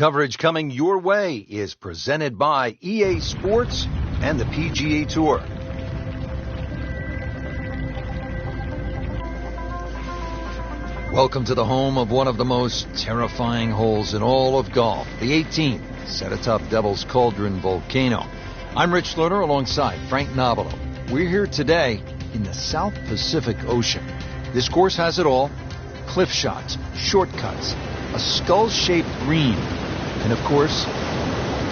Coverage coming your way is presented by EA Sports and the PGA Tour. Welcome to the home of one of the most terrifying holes in all of golf, the 18th, set atop Devil's Cauldron Volcano. I'm Rich Lerner alongside Frank Nobilo. We're here today in the South Pacific Ocean. This course has it all: cliff shots, shortcuts, a skull-shaped green, and of course, a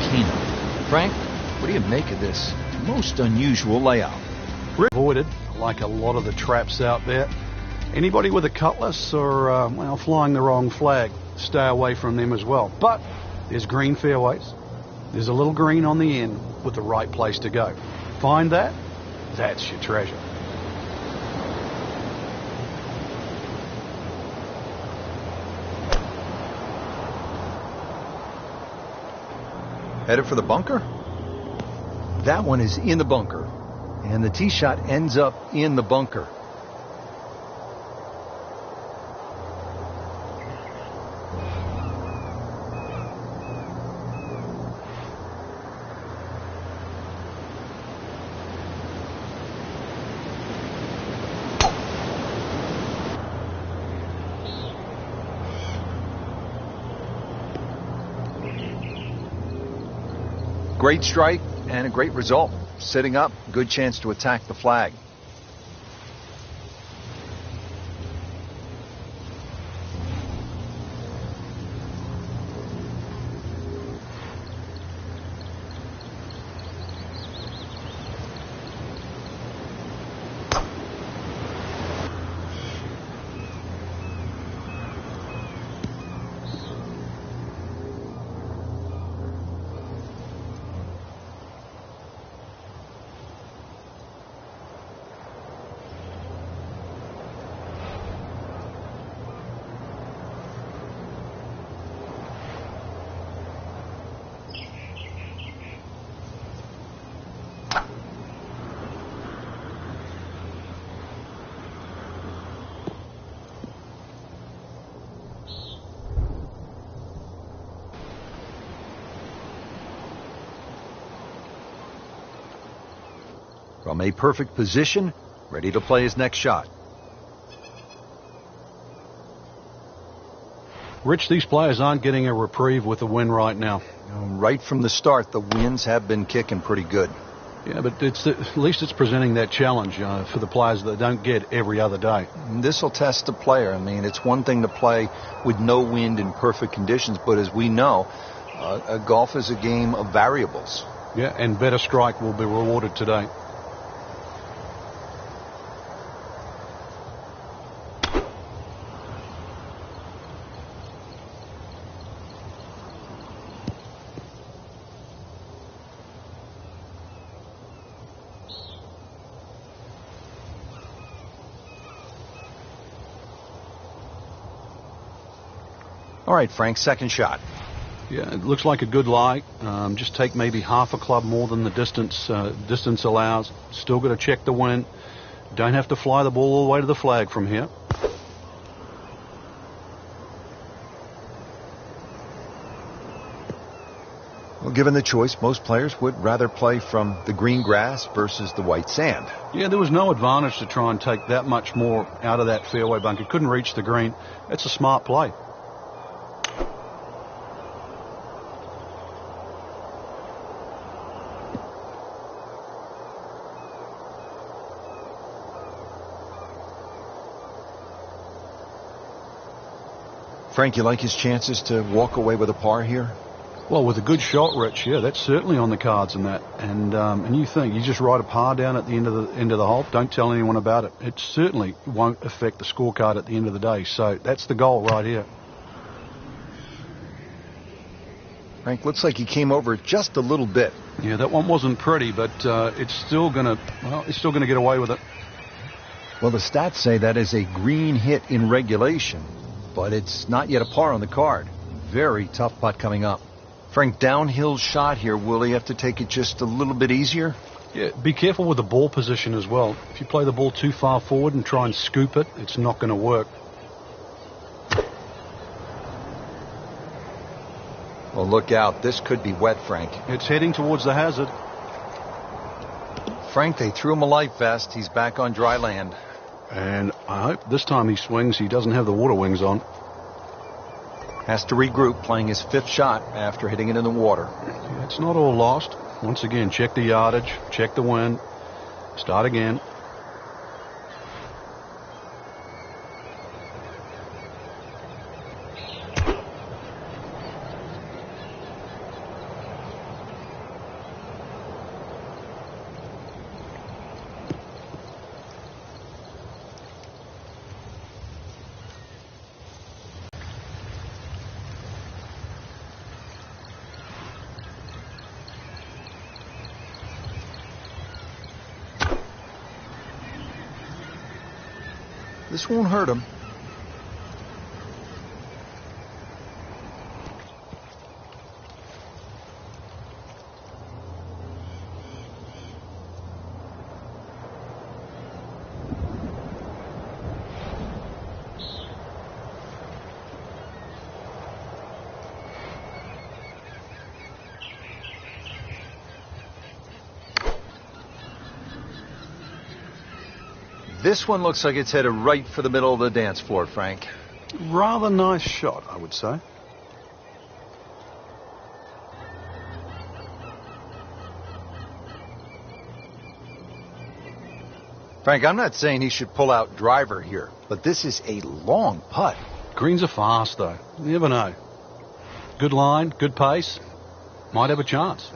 volcano. Frank, what do you make of this most unusual layout? Avoided, like a lot of the traps out there. Anybody with a cutlass or, flying the wrong flag, stay away from them as well. But there's green fairways. There's a little green on the end with the right place to go. Find that, that's your treasure. Headed for the bunker? That one is in the bunker, and the tee shot ends up in the bunker. Great strike and a great result. Sitting up, good chance to attack the flag. From a perfect position, ready to play his next shot. Rich, these players aren't getting a reprieve with the win right now. Right from the start, the winds have been kicking pretty good. Yeah, but at least it's presenting that challenge for the players that don't get every other day. This will test the player. I mean, it's one thing to play with no wind in perfect conditions, but as we know, golf is a game of variables. Yeah, and better strike will be rewarded today. All right, Frank, second shot. Yeah, it looks like a good lie. Just take maybe half a club more than the distance allows. Still got to check the wind. Don't have to fly the ball all the way to the flag from here. Well, given the choice, most players would rather play from the green grass versus the white sand. Yeah, there was no advantage to try and take that much more out of that fairway bunker. Couldn't reach the green. That's a smart play. Frank, you like his chances to walk away with a par here? Well, with a good shot, Rich, yeah, that's certainly on the cards in that. And you think you just write a par down at the end of the hole. Don't tell anyone about it. It certainly won't affect the scorecard at the end of the day. So that's the goal right here. Frank, looks like he came over just a little bit. Yeah, that one wasn't pretty, but it's still gonna get away with it. Well, the stats say that is a green hit in regulation, but it's not yet a par on the card. Very tough putt coming up. Frank, downhill shot here. Will he have to take it just a little bit easier? Yeah, be careful with the ball position as well. If you play the ball too far forward and try and scoop it, it's not going to work. Oh, look out. This could be wet, Frank. It's heading towards the hazard. Frank, they threw him a life vest. He's back on dry land. And I hope this time he swings, he doesn't have the water wings on. Has to regroup, playing his 5th shot after hitting it in the water. Yeah, it's not all lost. Once again, check the yardage, check the wind, start again. This won't hurt him. This one looks like it's headed right for the middle of the dance floor, Frank. Rather nice shot, I would say. Frank, I'm not saying he should pull out driver here, but this is a long putt. Greens are fast, though. You never know. Good line, good pace. Might have a chance.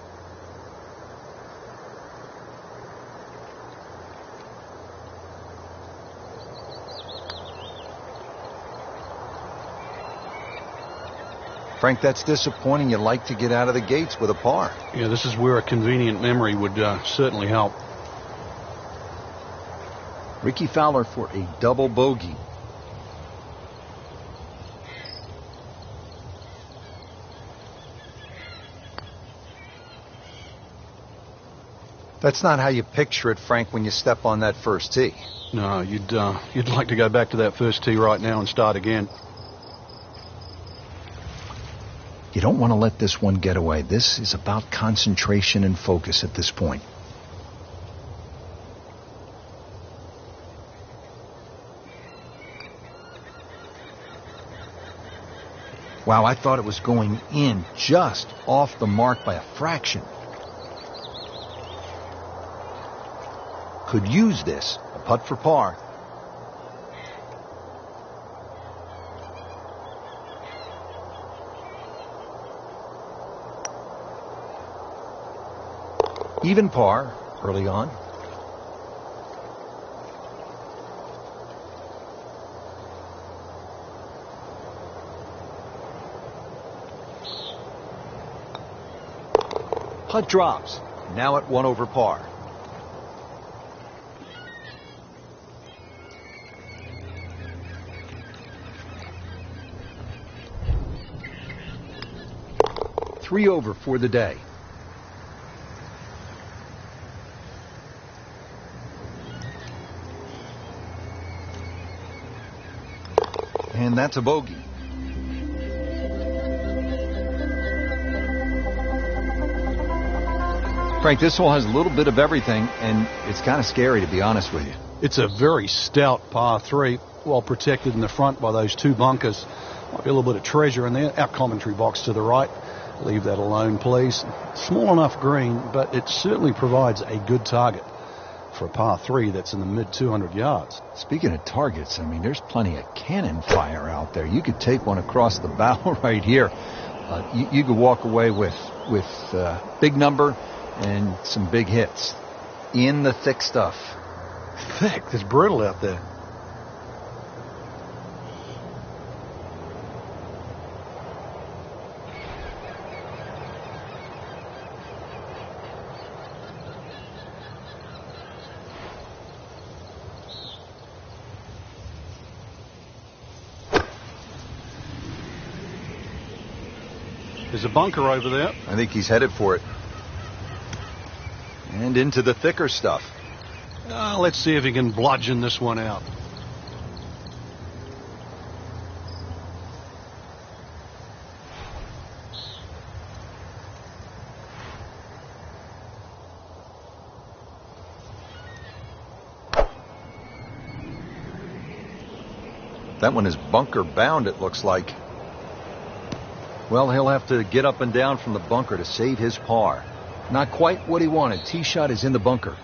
Frank, that's disappointing. You'd like to get out of the gates with a par. Yeah, this is where a convenient memory would certainly help. Rickie Fowler for a double bogey. That's not how you picture it, Frank, when you step on that first tee. No, you'd like to go back to that first tee right now and start again. You don't want to let this one get away. This is about concentration and focus at this point. Wow, I thought it was going in just off the mark by a fraction. Could use this. A putt for par. Even par early on. Putt drops. Now at 1 over par. Three over for the day. And that's a bogey. Frank, this hole has a little bit of everything, and it's kind of scary, to be honest with you. It's a very stout par 3, well protected in the front by those 2 bunkers. Might be a little bit of treasure in there. Our commentary box to the right. Leave that alone, please. Small enough green, but it certainly provides a good target for a par 3 that's in the mid 200 yards. Speaking of targets, I mean, there's plenty of cannon fire out there. You could take one across the bow right here. You could walk away with big number and some big hits in the thick stuff. Thick? It's brittle out there. There's a bunker over there. I think he's headed for it. And into the thicker stuff. Let's see if he can bludgeon this one out. That one is bunker bound, it looks like. Well, he'll have to get up and down from the bunker to save his par. Not quite what he wanted. Tee shot is in the bunker.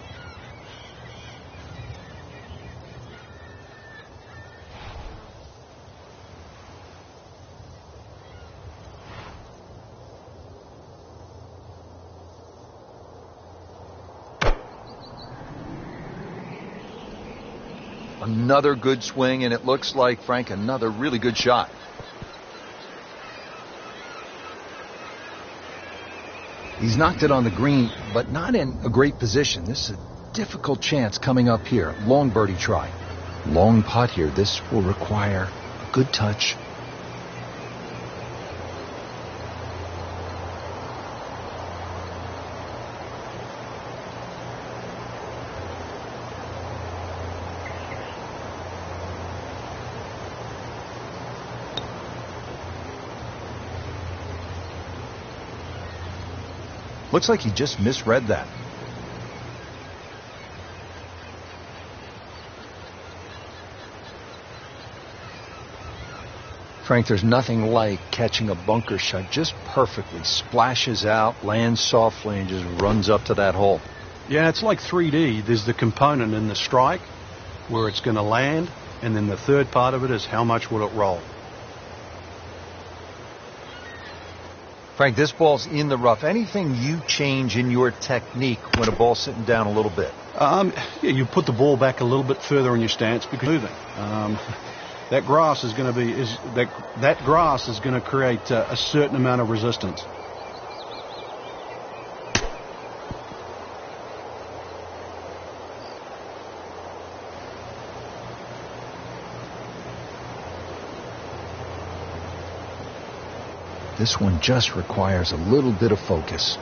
Another good swing, and it looks like, Frank, another really good shot. He's knocked it on the green, but not in a great position. This is a difficult chance coming up here. Long birdie try. Long putt here. This will require a good touch. Looks like he just misread that. Frank, there's nothing like catching a bunker shot just perfectly. Splashes out, lands softly, and just runs up to that hole. Yeah, it's like 3D. There's the component in the strike where it's going to land, and then the third part of it is how much will it roll. Frank, this ball's in the rough. Anything you change in your technique when a ball's sitting down a little bit? Yeah, you put the ball back a little bit further in your stance because moving. That grass is going to be that grass is going to create a certain amount of resistance. This one just requires a little bit of focus.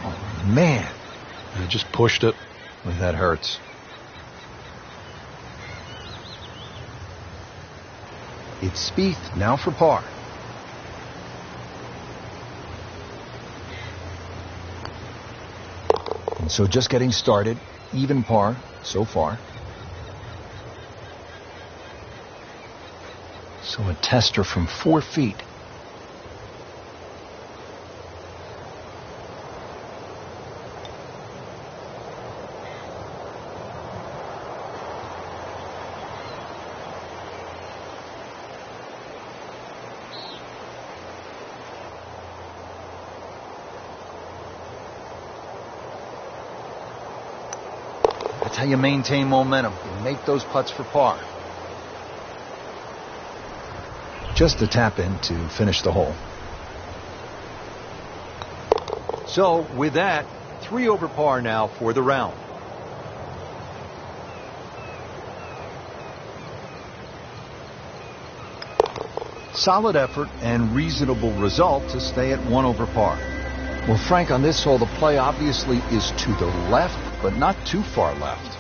Oh, man. I just pushed it. Well, that hurts. It's Spieth now for par. And so just getting started. Even par so far. So a tester from 4 feet. That's how you maintain momentum. You make those putts for par. Just a tap in to finish the hole. So with that, 3 over par now for the round. Solid effort and reasonable result to stay at 1 over par. Well, Frank, on this hole, the play obviously is to the left, but not too far left.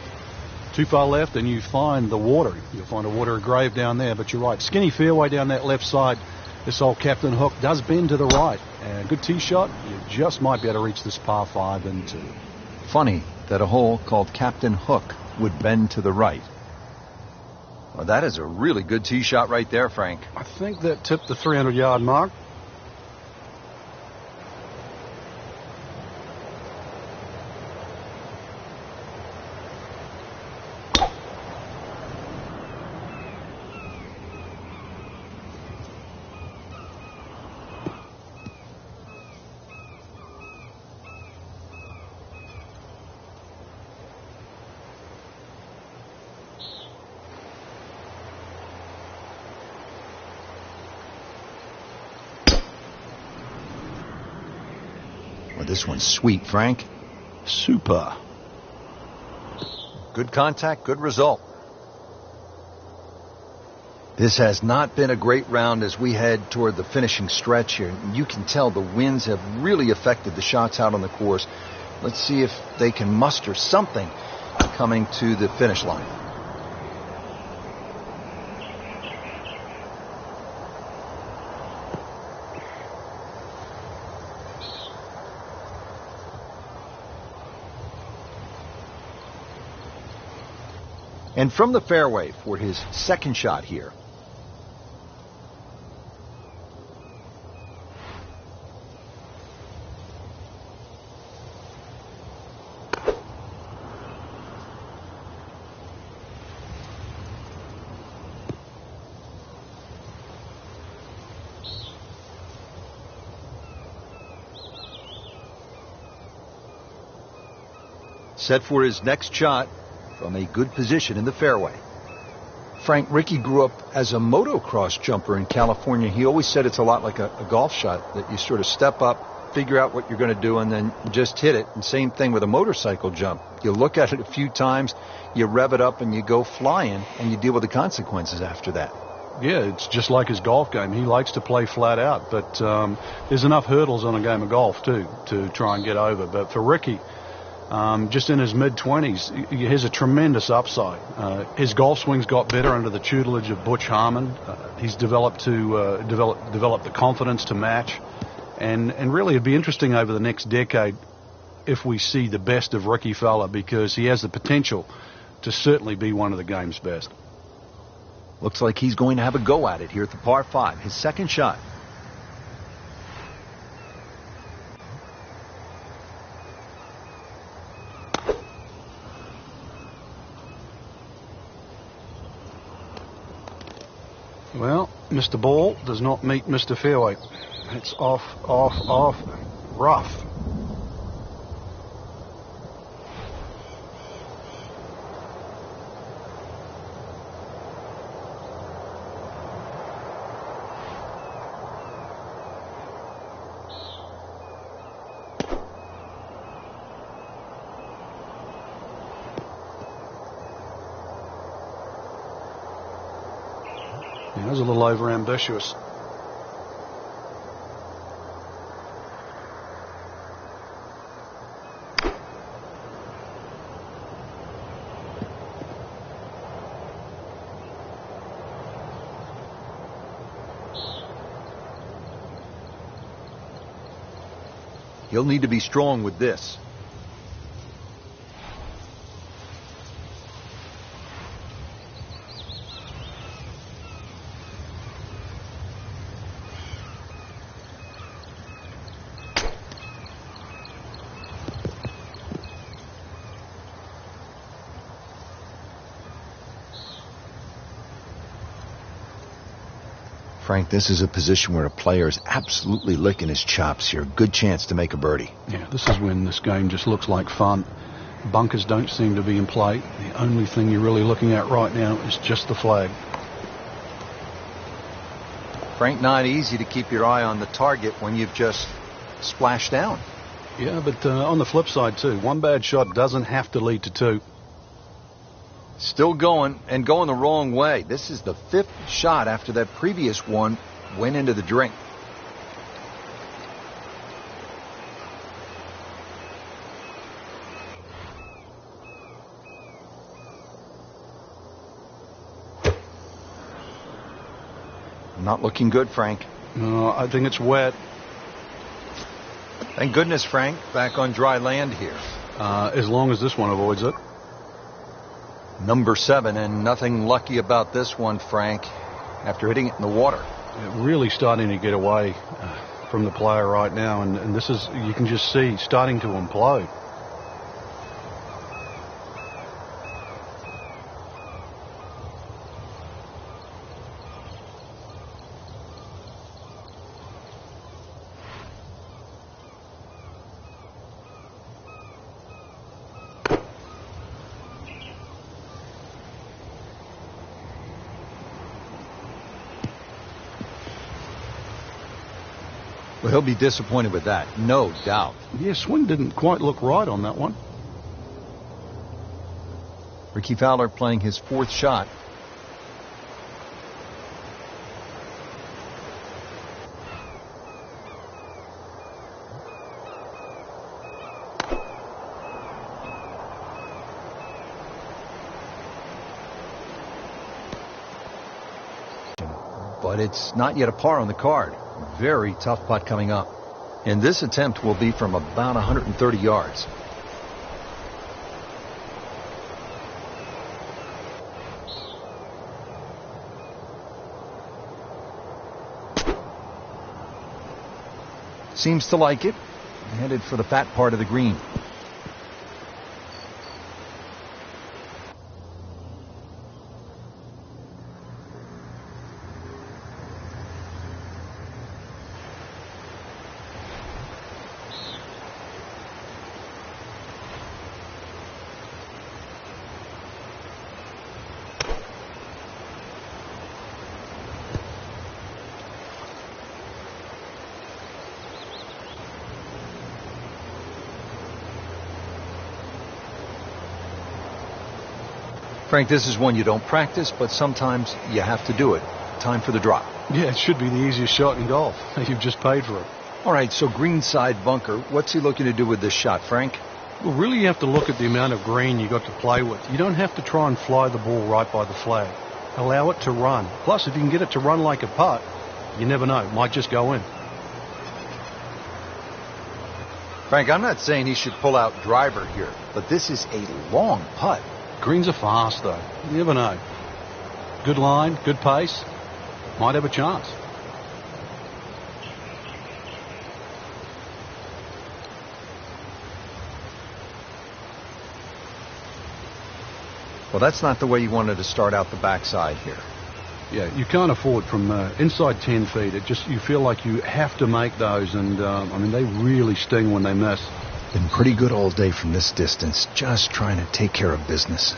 Too far left and you find the water. You'll find a water grave down there, but you're right. Skinny fairway down that left side. This old Captain Hook does bend to the right. And good tee shot. You just might be able to reach this par 5 into. Funny that a hole called Captain Hook would bend to the right. Well, that is a really good tee shot right there, Frank. I think that tipped the 300-yard mark. Well, this one's sweet, Frank. Super. Good contact, good result. This has not been a great round as we head toward the finishing stretch here. You can tell the winds have really affected the shots out on the course. Let's see if they can muster something coming to the finish line. And from the fairway for his second shot here. Set for his next shot from a good position in the fairway. Frank, Ricky grew up as a motocross jumper in California. He always said it's a lot like a golf shot, that you sort of step up, figure out what you're going to do, and then just hit it. And same thing with a motorcycle jump. You look at it a few times, you rev it up, and you go flying, and you deal with the consequences after that. Yeah, it's just like his golf game. He likes to play flat out, but there's enough hurdles on a game of golf, too, to try and get over. But for Ricky, just in his mid-20s, he has a tremendous upside. His golf swing's got better under the tutelage of Butch Harmon. He's developed the confidence to match. And really, it'd be interesting over the next decade if we see the best of Ricky Fowler, because he has the potential to certainly be one of the game's best. Looks like he's going to have a go at it here at the par 5, his second shot. Well, Mr. Ball does not meet Mr. Fairway. It's off, rough. That was a little over-ambitious. He'll need to be strong with this. Frank, this is a position where a player is absolutely licking his chops here. Good chance to make a birdie. Yeah, this is when this game just looks like fun. Bunkers don't seem to be in play. The only thing you're really looking at right now is just the flag. Frank, not easy to keep your eye on the target when you've just splashed down. Yeah, but on the flip side, too, one bad shot doesn't have to lead to two. Still going, and going the wrong way. This is the 5th shot after that previous one went into the drink. Not looking good, Frank. No, I think it's wet. Thank goodness, Frank, back on dry land here. As long as this one avoids it. Number 7, and nothing lucky about this one, Frank, after hitting it in the water. Really starting to get away from the player right now, and this is, you can just see, starting to implode. Well, he'll be disappointed with that, no doubt. Yeah, swing didn't quite look right on that one. Ricky Fowler playing his 4th shot. But it's not yet a par on the card. Very tough putt coming up. And this attempt will be from about 130 yards. Seems to like it. Headed for the fat part of the green. Frank, this is one you don't practice, but sometimes you have to do it. Time for the drop. Yeah, it should be the easiest shot in golf. You've just paid for it. All right, so greenside bunker. What's he looking to do with this shot, Frank? Well, really you have to look at the amount of green you got to play with. You don't have to try and fly the ball right by the flag. Allow it to run. Plus, if you can get it to run like a putt, you never know. It might just go in. Frank, I'm not saying he should pull out driver here, but this is a long putt. Greens are fast, though. You never know. Good line, good pace. Might have a chance. Well, that's not the way you wanted to start out the backside here. Yeah, you can't afford from inside 10 feet. You feel like you have to make those, and I mean, they really sting when they miss. Been pretty good all day from this distance, just trying to take care of business.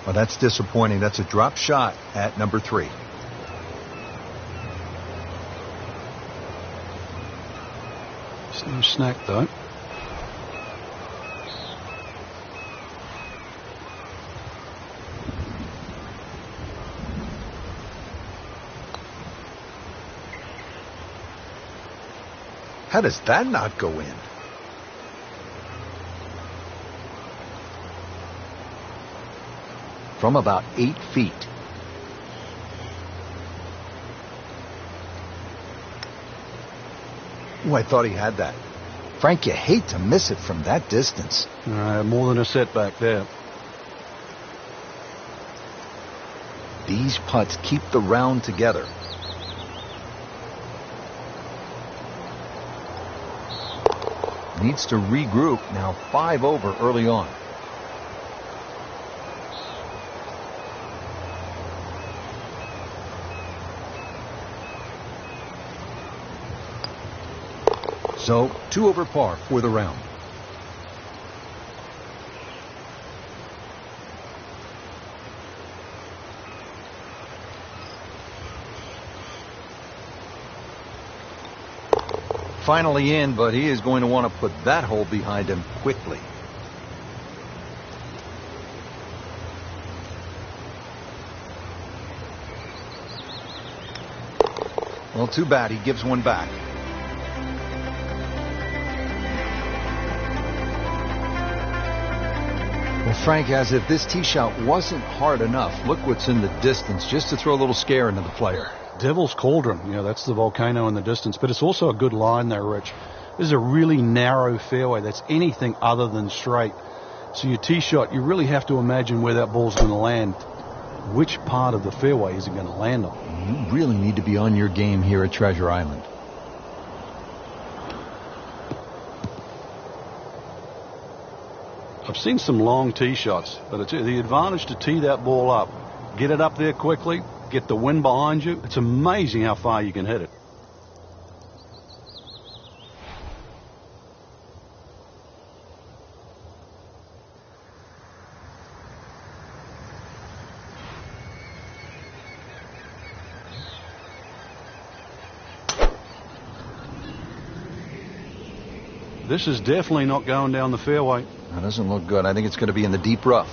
Well, that's disappointing. That's a drop shot at number 3. It's no snack, though. How does that not go in? From about 8 feet. Ooh, I thought he had that. Frank, you hate to miss it from that distance. More than a setback there. These putts keep the round together. Needs to regroup. Now 5 over early on. So 2 over par for the round. Finally in, but he is going to want to put that hole behind him quickly. Well, too bad. He gives one back. Well, Frank, as if this tee shot wasn't hard enough, look what's in the distance, just to throw a little scare into the player. Devil's Cauldron, that's the volcano in the distance, but it's also a good line there, Rich. This is a really narrow fairway that's anything other than straight. So your tee shot, you really have to imagine where that ball's going to land. Which part of the fairway is it going to land on? You really need to be on your game here at Treasure Island. I've seen some long tee shots, but it's the advantage to tee that ball up. Get it up there quickly, get the wind behind you. It's amazing how far you can hit it. This is definitely not going down the fairway. That doesn't look good. I think it's going to be in the deep rough.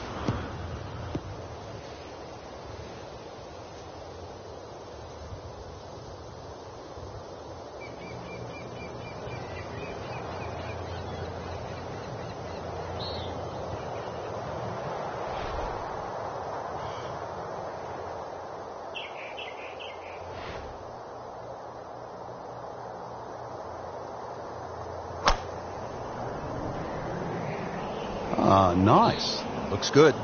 Ah, nice. Looks good.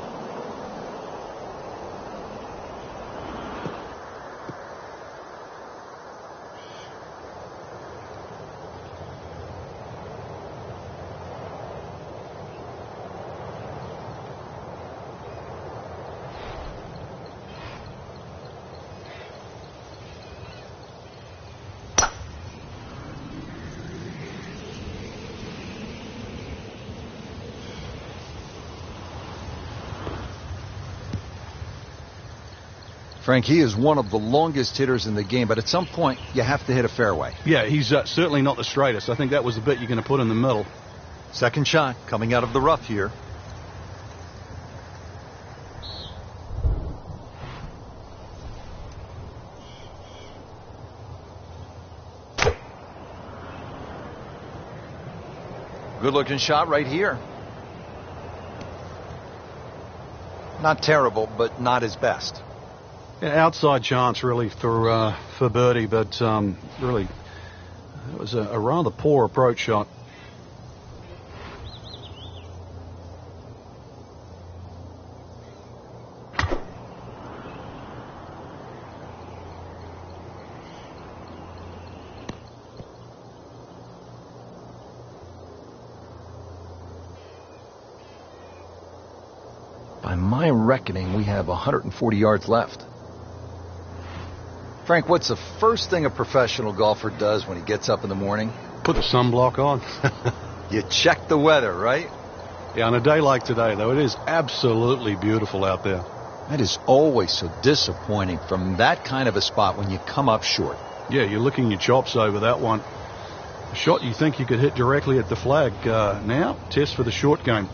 Frank, he is one of the longest hitters in the game, but at some point you have to hit a fairway. Yeah, he's certainly not the straightest. I think that was the bit you're going to put in the middle. Second shot coming out of the rough here. Good looking shot right here. Not terrible, but not his best. Yeah, outside chance really for birdie, but really it was a rather poor approach shot. By my reckoning, we have 140 yards left. Frank, what's the first thing a professional golfer does when he gets up in the morning? Put the sunblock on. You check the weather, right? Yeah, on a day like today, though, it is absolutely beautiful out there. That is always so disappointing from that kind of a spot when you come up short. Yeah, you're licking your chops over that one. A shot you think you could hit directly at the flag. Now, test for the short game.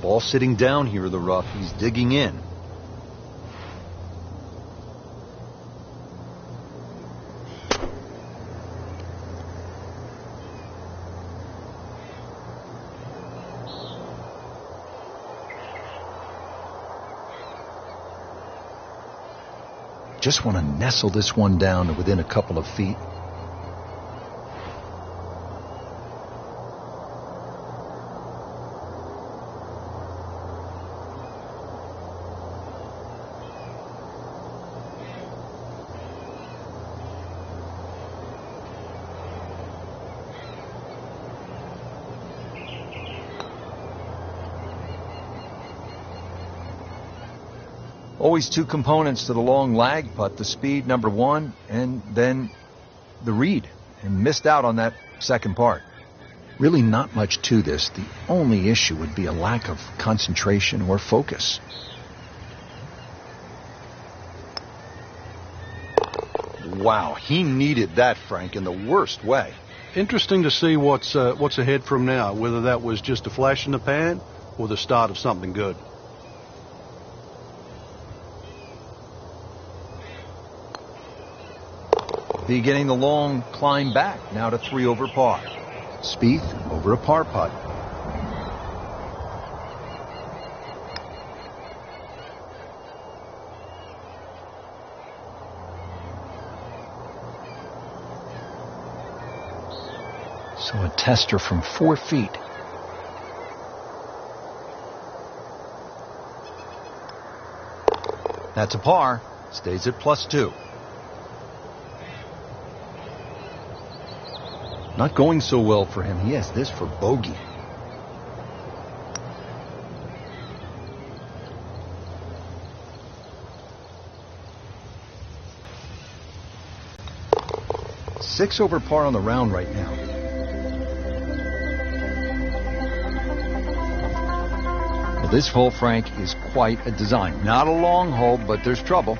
Ball sitting down here in the rough. He's digging in. Just want to nestle this one down to within a couple of feet. Always two components to the long lag putt, the speed, number one, and then the read. And missed out on that second part. Really not much to this. The only issue would be a lack of concentration or focus. Wow, he needed that, Frank, in the worst way. Interesting to see what's ahead from now, whether that was just a flash in the pan or the start of something good. Beginning the long climb back, now to 3 over par. Spieth over a par putt. So a tester from 4 feet. That's a par. Stays at +2. Not going so well for him. He has this for bogey. Six over par on the round right now. Well, this hole, Frank, is quite a design. Not a long hole, but there's trouble.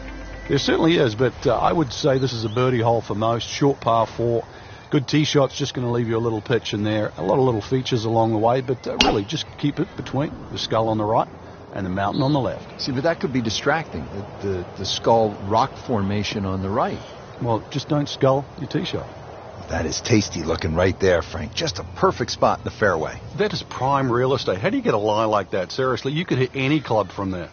There certainly is, but I would say this is a birdie hole for most. Short par 4. Good tee shot's just going to leave you a little pitch in there. A lot of little features along the way, but really just keep it between the skull on the right and the mountain on the left. See, but that could be distracting, the skull rock formation on the right. Well, just don't scull your tee shot. That is tasty looking right there, Frank. Just a perfect spot in the fairway. That is prime real estate. How do you get a lie like that? Seriously, you could hit any club from there.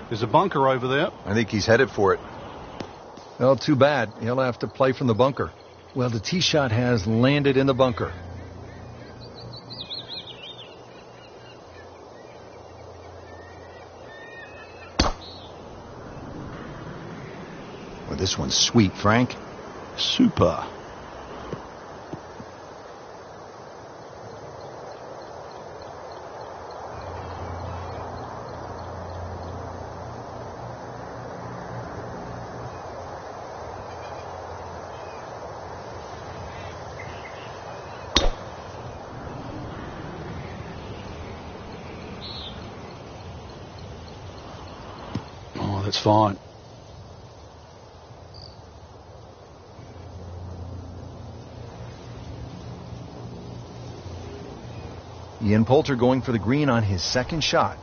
There's a bunker over there. I think he's headed for it. Well, too bad. He'll have to play from the bunker. Well, the tee shot has landed in the bunker. Well, this one's sweet, Frank. Super. Oh, that's fine. Ian Poulter going for the green on his second shot.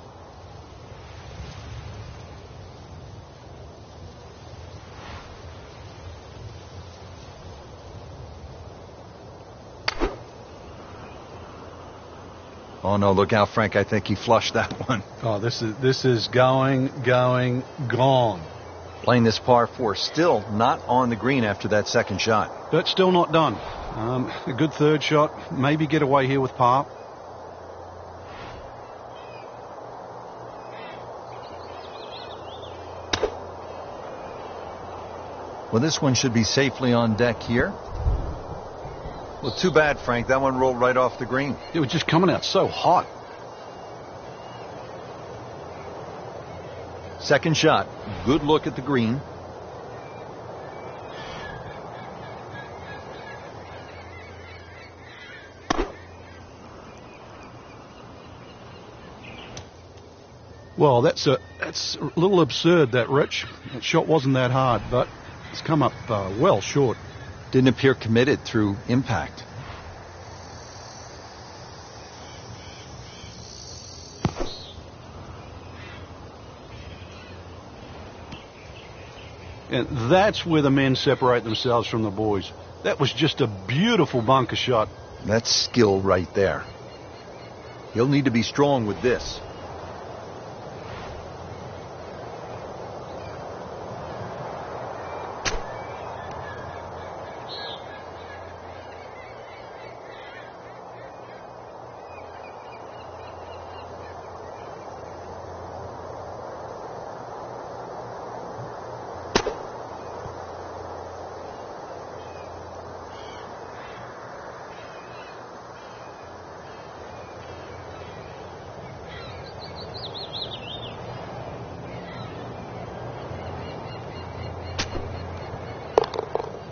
Oh no, look out, Frank. I think he flushed that one. Oh, this is going, gone. Playing this par 4, still not on the green after that second shot. But still not done. A good third shot. Maybe get away here with par. Well, this one should be safely on deck here. Well, too bad, Frank. That one rolled right off the green. It was just coming out so hot. Second shot. Good look at the green. Well, that's a little absurd, that, Rich. That shot wasn't that hard, but it's come up well short. Didn't appear committed through impact. And that's where the men separate themselves from the boys. That was just a beautiful bunker shot. That's skill right there. He'll need to be strong with this.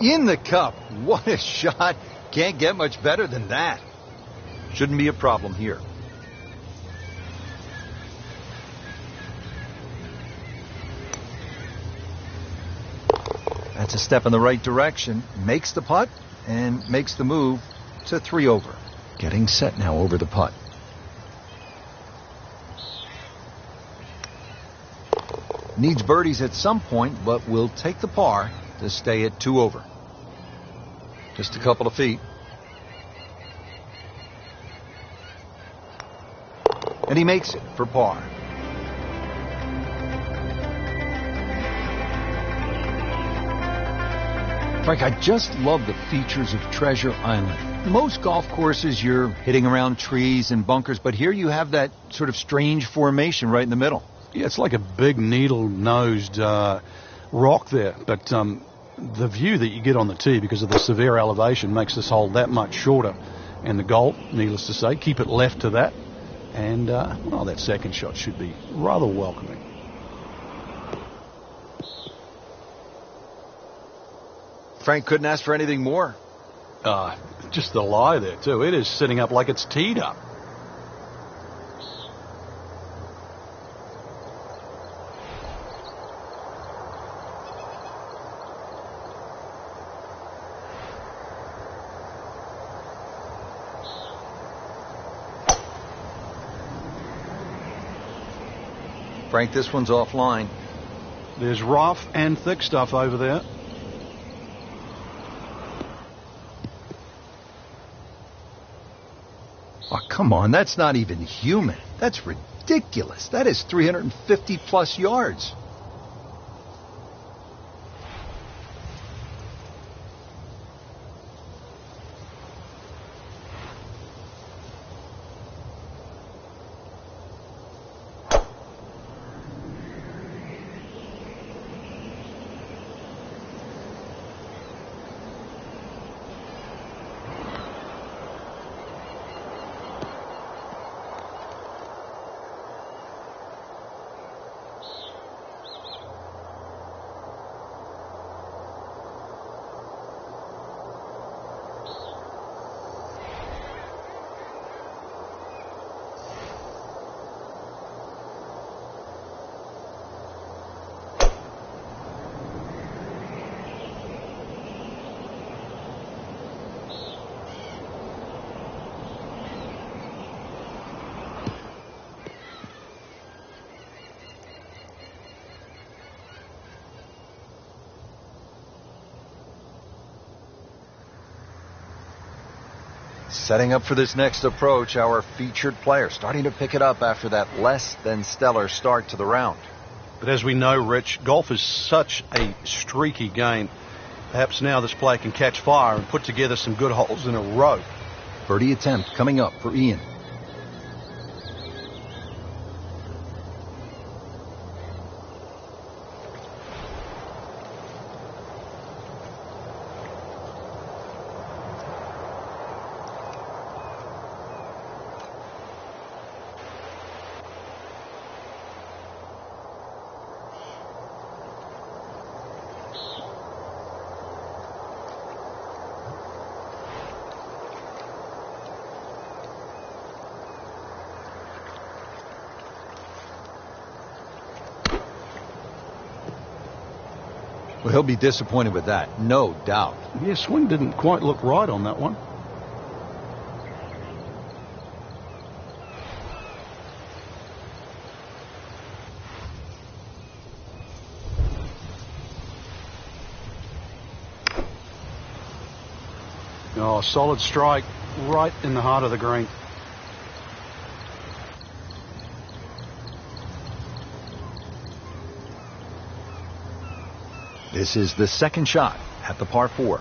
In the cup. What a shot. Can't get much better than that. Shouldn't be a problem here. That's a step in the right direction. Makes the putt and makes the move to 3 over. Getting set now over the putt. Needs birdies at some point, but will take the par to stay at 2 over. Just a couple of feet. And he makes it for par. Frank, I just love the features of Treasure Island. Most golf courses, you're hitting around trees and bunkers, but here you have that sort of strange formation right in the middle. Yeah, it's like a big needle-nosed rock there, but the view that you get on the tee because of the severe elevation makes this hole that much shorter. And the goal, needless to say, keep it left to that. And, well, that second shot should be rather welcoming. Frank couldn't ask for anything more. Just the lie there, too. It is sitting up like it's teed up. Frank, this one's offline. There's rough and thick stuff over there. Oh, come on. That's not even human. That's ridiculous. That is 350 plus yards. Setting up for this next approach, our featured player starting to pick it up after that less than stellar start to the round. But as we know, Rich, golf is such a streaky game. Perhaps now this player can catch fire and put together some good holes in a row. Birdie attempt coming up for Ian. Well, he'll be disappointed with that, no doubt. Yeah, swing didn't quite look right on that one. Oh, solid strike right in the heart of the green. This is the second shot at the par 4.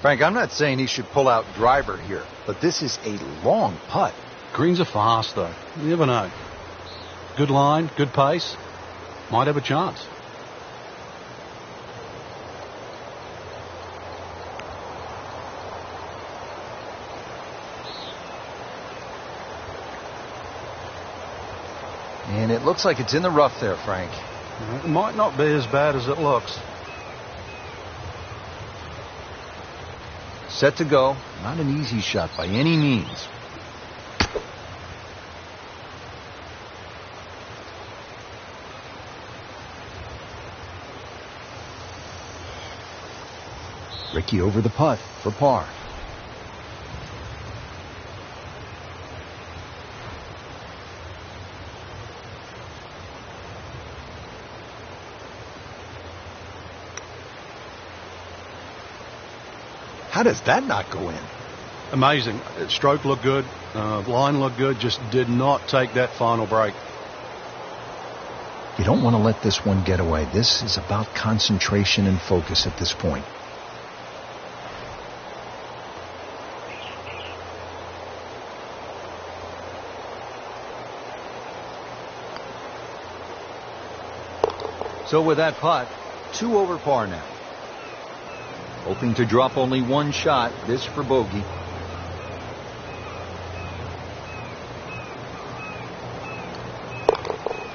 Frank, I'm not saying he should pull out driver here, but this is a long putt. Greens are fast, though. You never know. Good line, good pace. Might have a chance. And it looks like it's in the rough there, Frank. It might not be as bad as it looks. Set to go. Not an easy shot by any means. Ricky over the putt for par. How does that not go in? Amazing. Stroke looked good. Line looked good. Just did not take that final break. You don't want to let this one get away. This is about concentration and focus at this point. So with that putt, 2 over par now. Hoping to drop only 1 shot, this for bogey.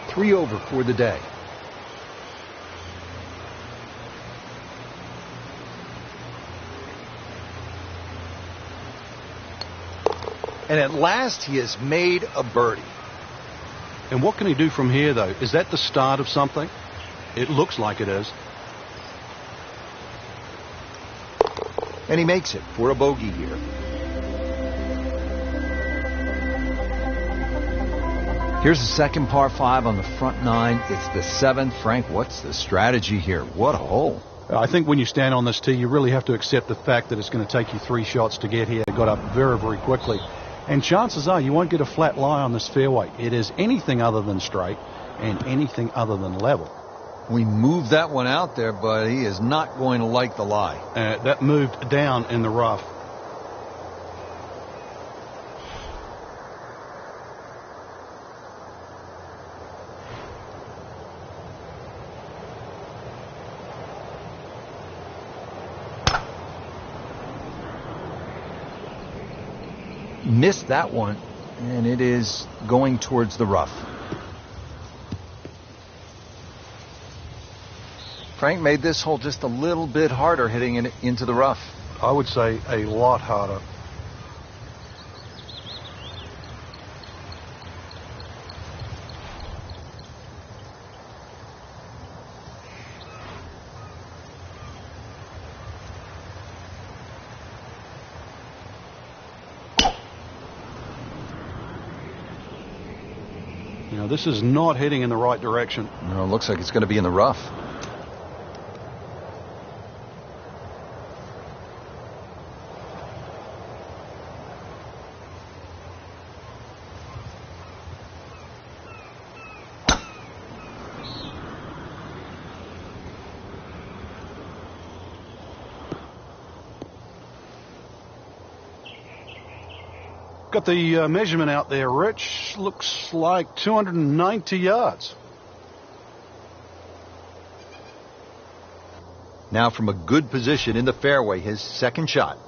Three over for the day. And at last, he has made a birdie. And what can he do from here, though? Is that the start of something? It looks like it is. And he makes it for a bogey here. Here's the second par 5 on the front 9. It's the 7th. Frank, what's the strategy here? What a hole. I think when you stand on this tee, you really have to accept the fact that it's going to take you 3 shots to get here. It got up very, very quickly. And chances are you won't get a flat lie on this fairway. It is anything other than straight and anything other than level. We moved that one out there, but he is not going to like the lie. That moved down in the rough. Missed that one, and it is going towards the rough. Frank made this hole just a little bit harder hitting it into the rough. I would say a lot harder. You know, this is not heading in the right direction. No, it looks like it's going to be in the rough. Got the measurement out there, Rich. Looks like 290 yards. Now from a good position in the fairway, his second shot.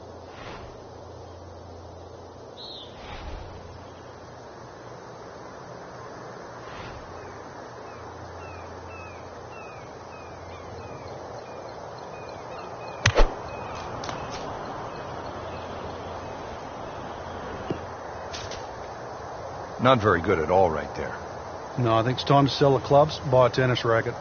Not very good at all right there. No, I think it's time to sell the clubs, buy a tennis racket.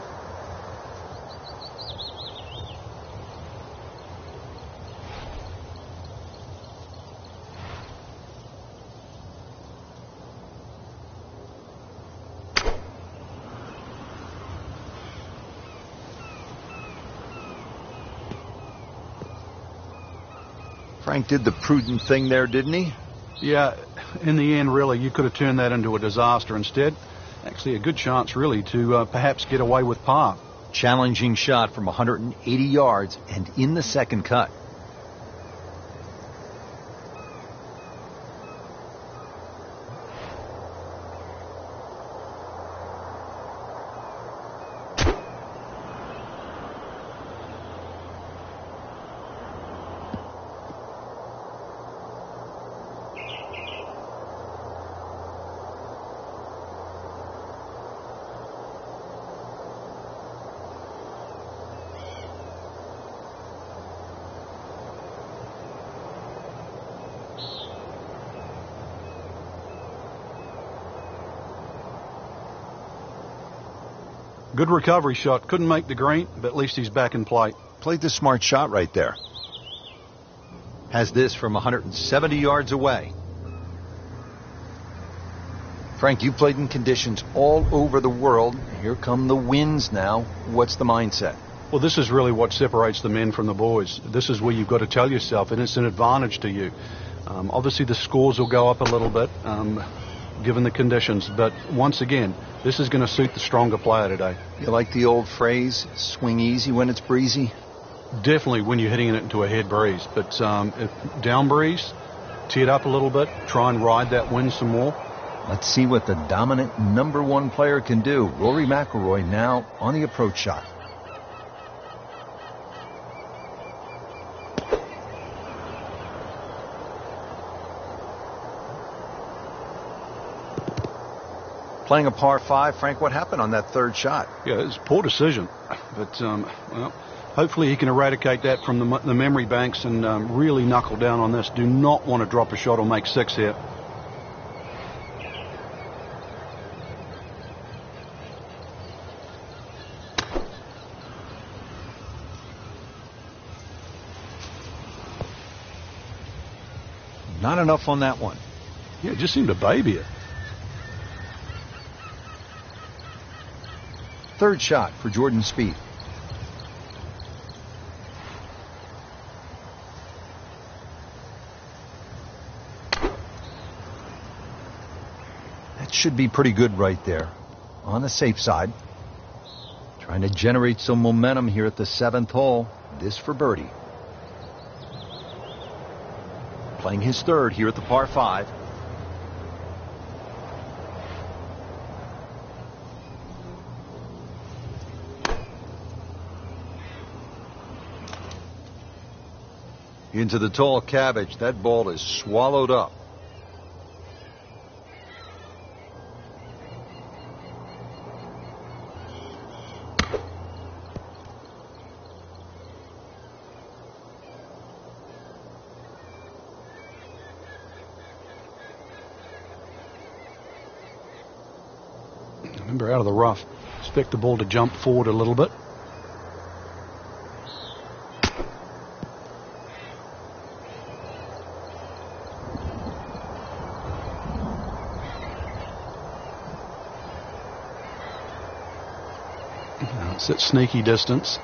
Frank did the prudent thing there, didn't he? Yeah, in the end, really, you could have turned that into a disaster instead. Actually, a good chance, really, to perhaps get away with par. Challenging shot from 180 yards and in the second cut. Good recovery shot. Couldn't make the green, but at least he's back in play. Played the smart shot right there. Has this from 170 yards away. Frank, you played in conditions all over the world. Here come the winds now. What's the mindset? Well, this is really what separates the men from the boys. This is where you've got to tell yourself, and it's an advantage to you. Obviously, the scores will go up a little bit, given the conditions. But once again, this is going to suit the stronger player today. You like the old phrase, swing easy when it's breezy? Definitely when you're hitting it into a head breeze. But if down breeze, tee it up a little bit, try and ride that wind some more. Let's see what the dominant #1 player can do. Rory McIlroy now on the approach shot. Playing a par 5, Frank, what happened on that third shot? Yeah, it's a poor decision. But, well, hopefully he can eradicate that from the memory banks and really knuckle down on this. Do not want to drop a shot or make 6 here. Not enough on that one. Yeah, it just seemed to baby it. Third shot for Jordan Spieth. That should be pretty good right there. On the safe side. Trying to generate some momentum here at the 7th hole. This for birdie. Playing his third here at the par 5. Into the tall cabbage. That ball is swallowed up. Remember, out of the rough. Expect the ball to jump forward a little bit. It's at sneaky distance.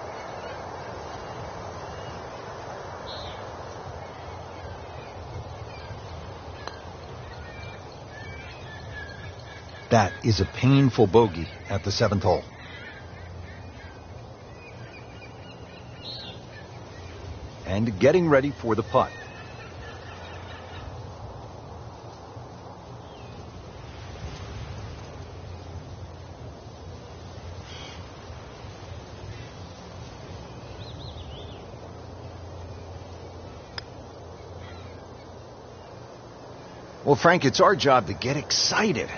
That is a painful bogey at the 7th hole. And getting ready for the putt. Well, Frank, it's our job to get excited.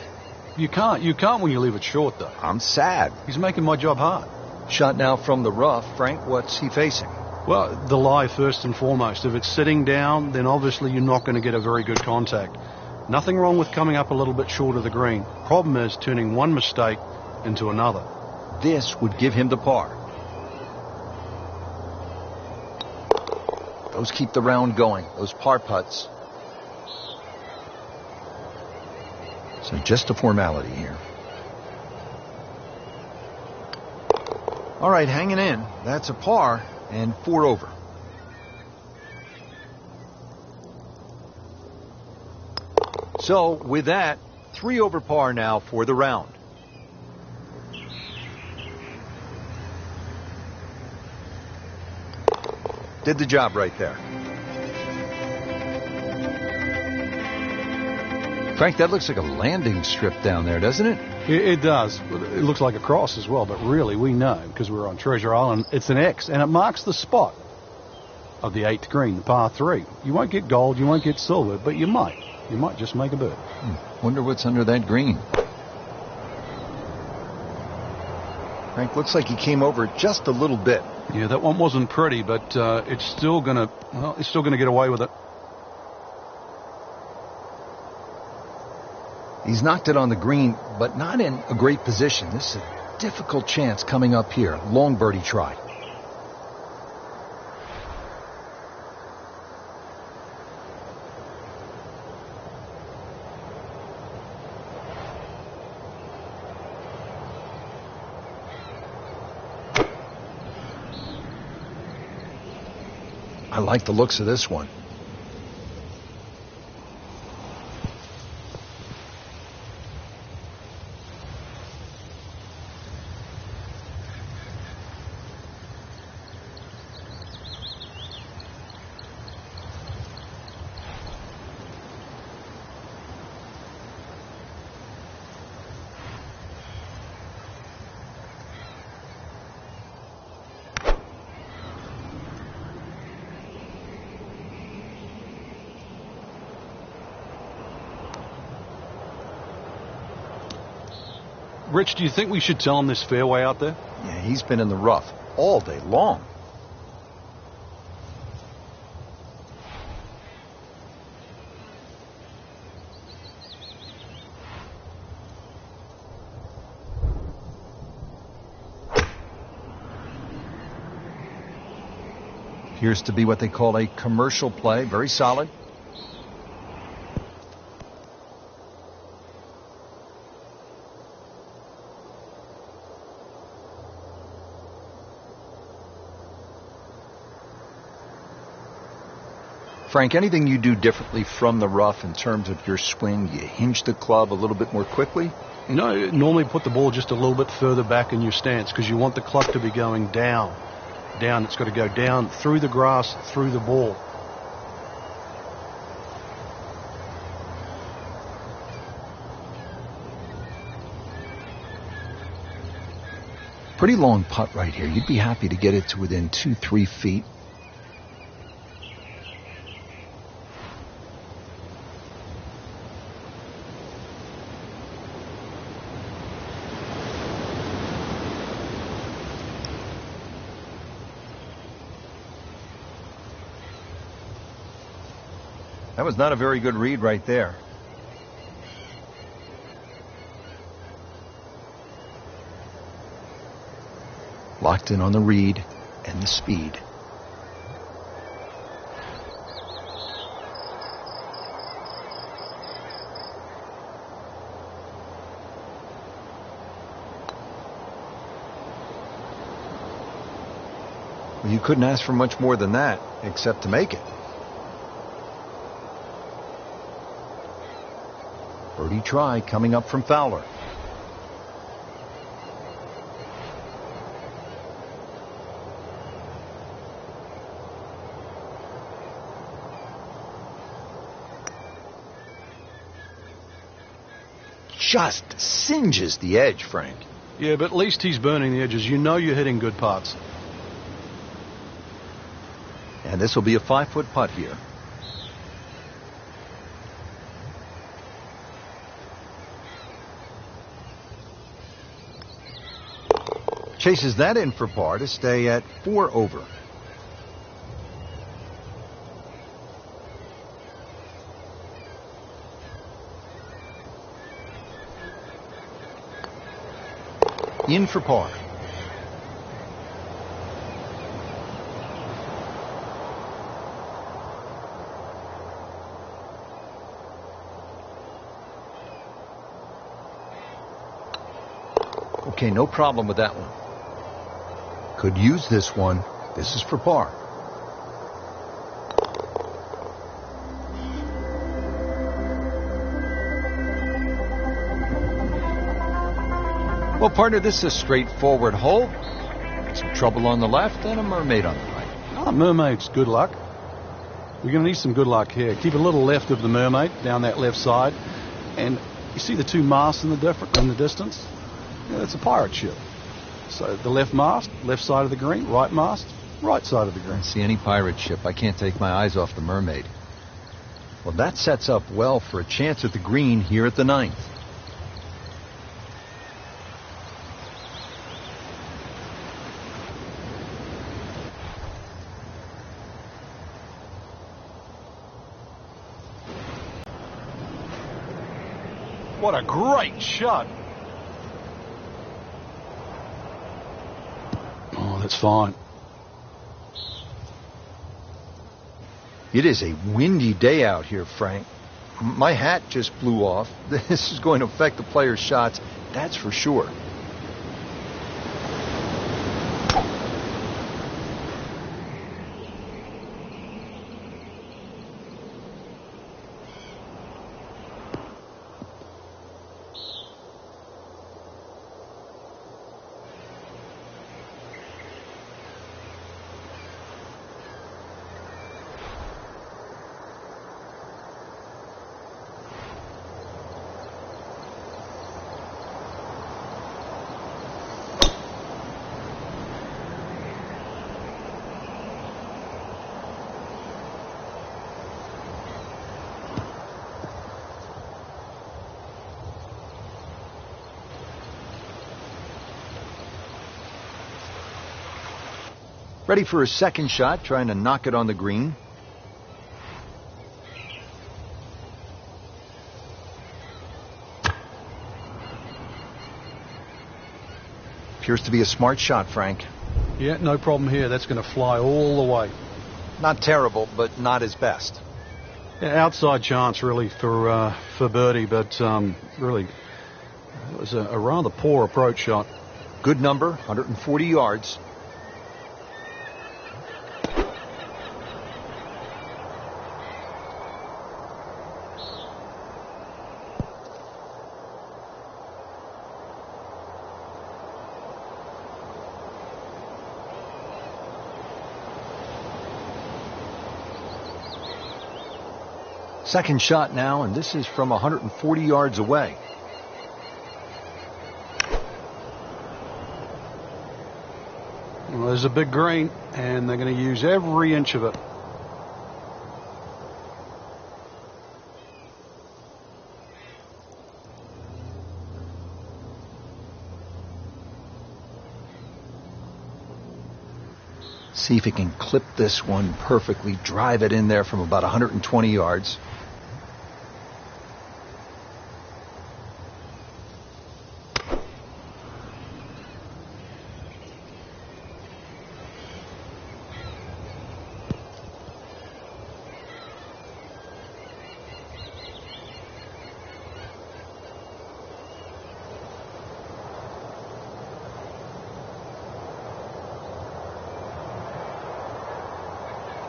You can't when you leave it short, though. I'm sad. He's making my job hard. Shot now from the rough. Frank, what's he facing? Well, the lie first and foremost. If it's sitting down, then obviously you're not going to get a very good contact. Nothing wrong with coming up a little bit short of the green. Problem is turning one mistake into another. This would give him the par. Those keep the round going, those par putts. So just a formality here. All right, hanging in. That's a par and 4 over. So with that, 3 over par now for the round. Did the job right there. Frank, that looks like a landing strip down there, doesn't it? It does. It looks like a cross as well, but really we know, because we're on Treasure Island, it's an X, and it marks the spot of the 8th green, the par 3. You won't get gold, you won't get silver, but you might. You might just make a bird. Wonder what's under that green. Frank, looks like he came over just a little bit. Yeah, that one wasn't pretty, but it's still gonna get away with it. He's knocked it on the green, but not in a great position. This is a difficult chance coming up here. Long birdie try. I like the looks of this one. Rich, do you think we should tell him this fairway out there? Yeah, he's been in the rough all day long. Appears to be what they call a commercial play. Very solid. Frank, anything you do differently from the rough in terms of your swing? You hinge the club a little bit more quickly? No, normally put the ball just a little bit further back in your stance because you want the club to be going down. Down, it's got to go down through the grass, through the ball. Pretty long putt right here. You'd be happy to get it to within 2-3 feet. That was not a very good read right there. Locked in on the read and the speed. Well, you couldn't ask for much more than that, except to make it. Birdie try coming up from Fowler. Just singes the edge, Frank. Yeah, but at least he's burning the edges. You know you're hitting good putts. And this will be a 5-foot putt here. Chases that in for par to stay at 4 over. In for par. Okay, no problem with that one. Could use this one. This is for par. Well, partner, this is a straightforward hole. Some trouble on the left and a mermaid on the right. Oh, mermaid's good luck. We're going to need some good luck here. Keep a little left of the mermaid, down that left side. And you see the two masts in the distance? Yeah, that's a pirate ship. So the left mast, left side of the green, right mast, right side of the green. See any pirate ship, I can't take my eyes off the mermaid. Well, that sets up well for a chance at the green here at the 9th. What a great shot. Oh, that's fine. It is a windy day out here, Frank. My hat just blew off. This is going to affect the players' shots, that's for sure. Ready for his second shot, trying to knock it on the green. Appears to be a smart shot, Frank. Yeah, no problem here. That's going to fly all the way. Not terrible, but not his best. Yeah, outside chance, really, for birdie, but really, it was a rather poor approach shot. Good number, 140 yards. Second shot now, and this is from 140 yards away. Well, there's a big green, and they're going to use every inch of it. See if he can clip this one perfectly, drive it in there from about 120 yards.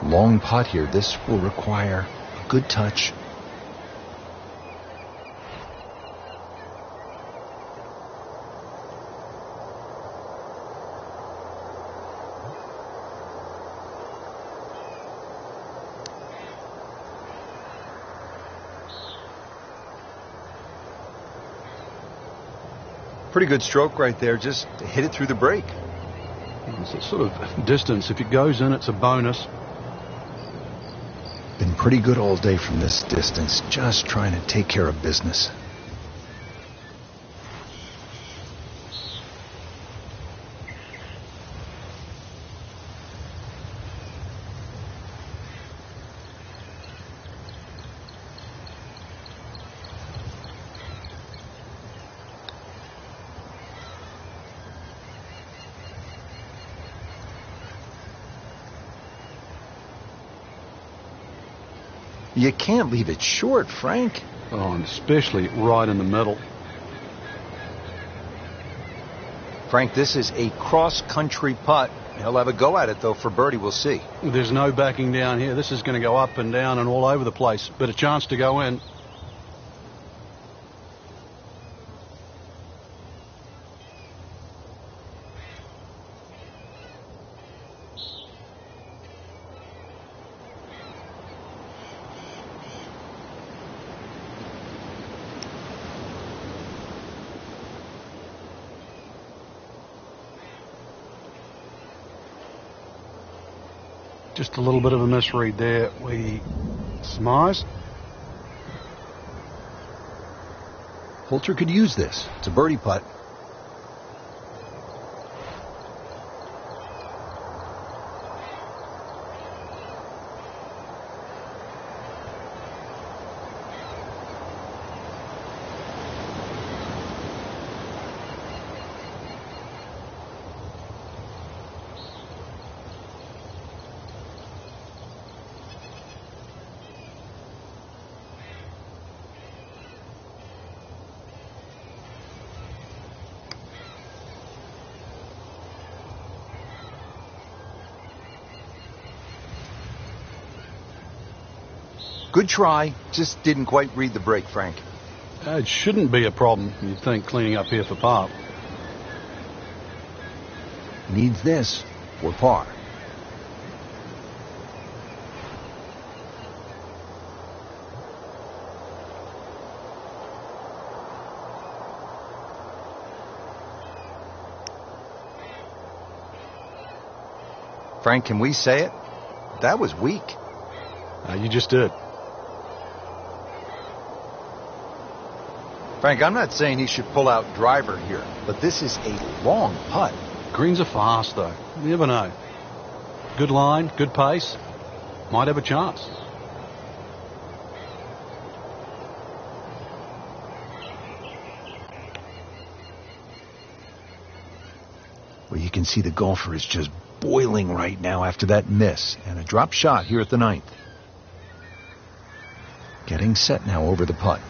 Long putt here. This will require a good touch. Pretty good stroke right there. Just hit it through the break. It's a sort of distance. If it goes in, it's a bonus. Been pretty good all day from this distance, just trying to take care of business. You can't leave it short, Frank. Oh, and especially right in the middle. Frank, this is a cross-country putt. He'll have a go at it, though, for birdie. We'll see. There's no backing down here. This is going to go up and down and all over the place. But a chance to go in. Just a little bit of a misread there. We surmise. Poulter could use this. It's a birdie putt. Good try, just didn't quite read the break, Frank. It shouldn't be a problem, you'd think, cleaning up here for par. Needs this for par. Frank, can we say it? That was weak. You just did. Frank, I'm not saying he should pull out driver here, but this is a long putt. Greens are fast, though. You never know. Good line, good pace. Might have a chance. Well, you can see the golfer is just boiling right now after that miss and a drop shot here at the ninth. Getting set now over the putt.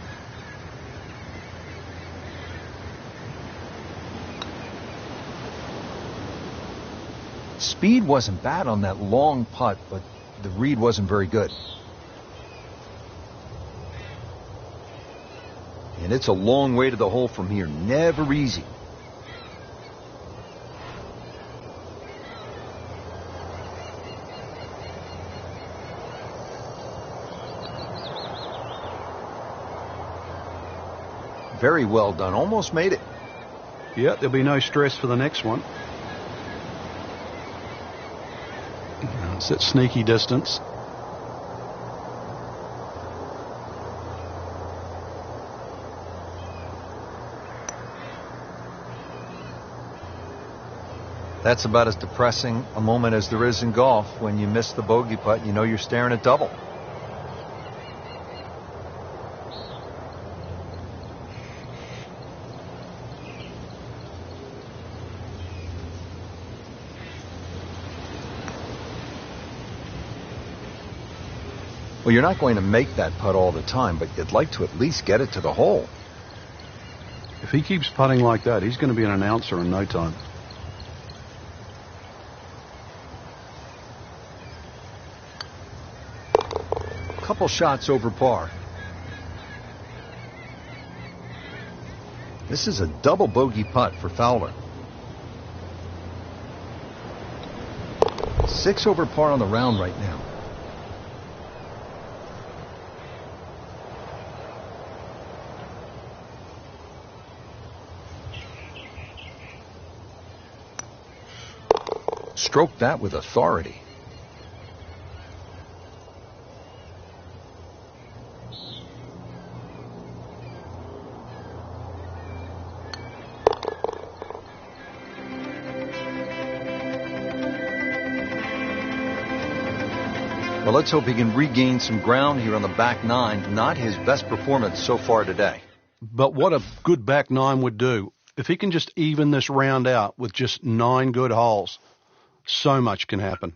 Speed wasn't bad on that long putt, but the read wasn't very good. And it's a long way to the hole from here. Never easy. Very well done. Almost made it. Yeah, there'll be no stress for the next one. It's at sneaky distance. That's about as depressing a moment as there is in golf. When you miss the bogey putt, you know you're staring at double. Well, you're not going to make that putt all the time, but you'd like to at least get it to the hole. If he keeps putting like that, he's going to be an announcer in no time. Couple shots over par. This is a double bogey putt for Fowler. 6 over par on the round right now. Stroked that with authority. Well, let's hope he can regain some ground here on the back nine. Not his best performance so far today. But what a good back nine would do. If he can just even this round out with just 9 good holes, so much can happen.